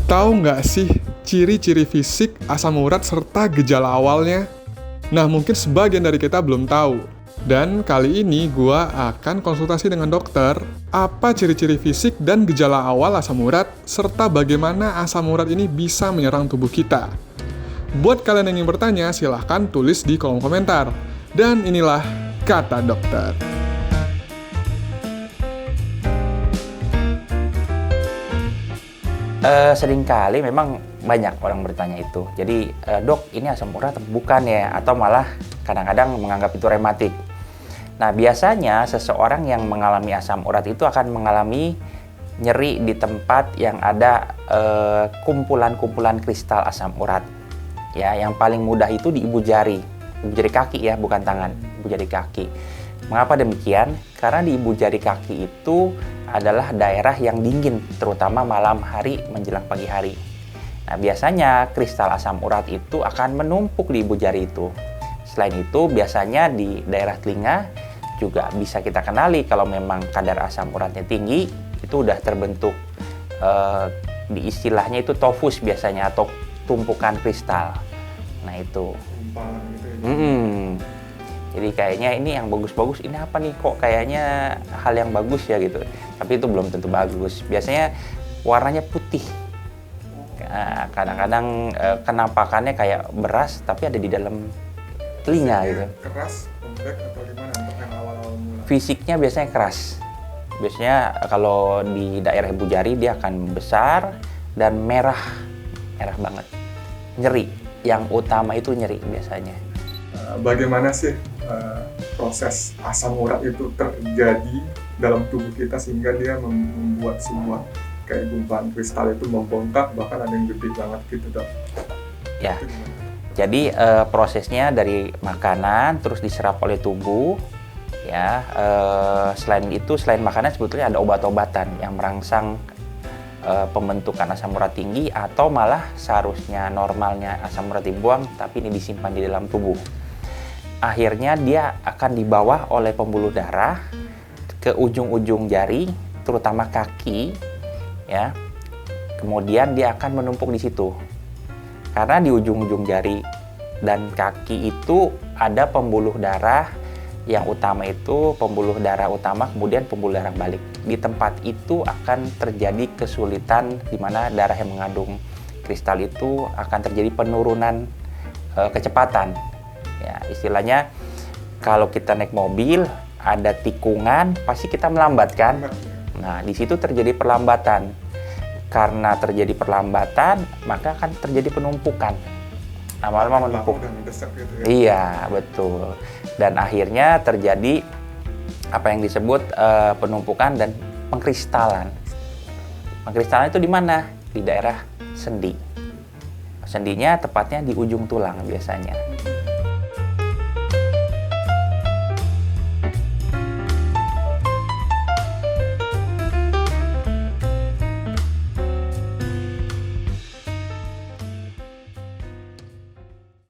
Tahu nggak sih ciri-ciri fisik asam urat serta gejala awalnya? Nah, mungkin sebagian dari kita belum tahu. Dan kali ini gua akan konsultasi dengan dokter apa ciri-ciri fisik dan gejala awal asam urat serta bagaimana asam urat ini bisa menyerang tubuh kita. Buat kalian yang ingin bertanya, silahkan tulis di kolom komentar. Dan inilah Kata Dokter. Seringkali memang banyak orang bertanya itu. Jadi, dok, ini asam urat bukan ya? Atau malah kadang-kadang menganggap itu rematik. Nah, biasanya seseorang yang mengalami asam urat itu akan mengalami nyeri di tempat yang ada kumpulan-kumpulan kristal asam urat. Ya, yang paling mudah itu di ibu jari kaki ya, bukan tangan, ibu jari kaki. Mengapa demikian? Karena di ibu jari kaki itu adalah daerah yang dingin, terutama malam hari menjelang pagi hari. Nah, biasanya kristal asam urat itu akan menumpuk di ibu jari itu. Selain itu, biasanya di daerah telinga juga bisa kita kenali kalau memang kadar asam uratnya tinggi, itu udah terbentuk di istilahnya itu tofus biasanya, atau tumpukan kristal. Nah, itu. Jadi kayaknya ini yang bagus-bagus, ini apa nih, kok kayaknya hal yang bagus ya gitu. Tapi itu belum tentu bagus. Biasanya warnanya putih. Kadang-kadang kenampakannya kayak beras tapi ada di dalam telinga gitu. Keras, lembek atau gimana untuk yang awal-awal mulai? Fisiknya biasanya keras. Biasanya kalau di daerah ibu jari dia akan besar dan merah banget. Nyeri. Yang utama itu nyeri biasanya. Bagaimana sih proses asam urat itu terjadi dalam tubuh kita sehingga dia membuat sebuah kayak gumpalan kristal itu membengkak, bahkan ada yang gede banget gitu, dok? Ya, jadi prosesnya dari makanan terus diserap oleh tubuh. Ya, selain makanan sebetulnya ada obat-obatan yang merangsang pembentukan asam urat tinggi, atau malah seharusnya normalnya asam urat dibuang tapi ini disimpan di dalam tubuh. Akhirnya dia akan dibawa oleh pembuluh darah ke ujung-ujung jari, terutama kaki, ya. Kemudian dia akan menumpuk di situ. Karena di ujung-ujung jari dan kaki itu ada pembuluh darah. Yang utama itu pembuluh darah utama, kemudian pembuluh darah balik. Di tempat itu akan terjadi kesulitan, di mana darah yang mengandung kristal itu akan terjadi penurunan kecepatan. Ya, istilahnya kalau kita naik mobil ada tikungan, pasti kita melambat kan? Nah, di situ terjadi perlambatan. Karena terjadi perlambatan, maka akan terjadi penumpukan. Lama-lama menumpuk. Gitu ya? Iya, betul. Dan akhirnya terjadi apa yang disebut penumpukan dan pengkristalan. Pengkristalan itu di mana? Di daerah sendi. Sendinya tepatnya di ujung tulang biasanya.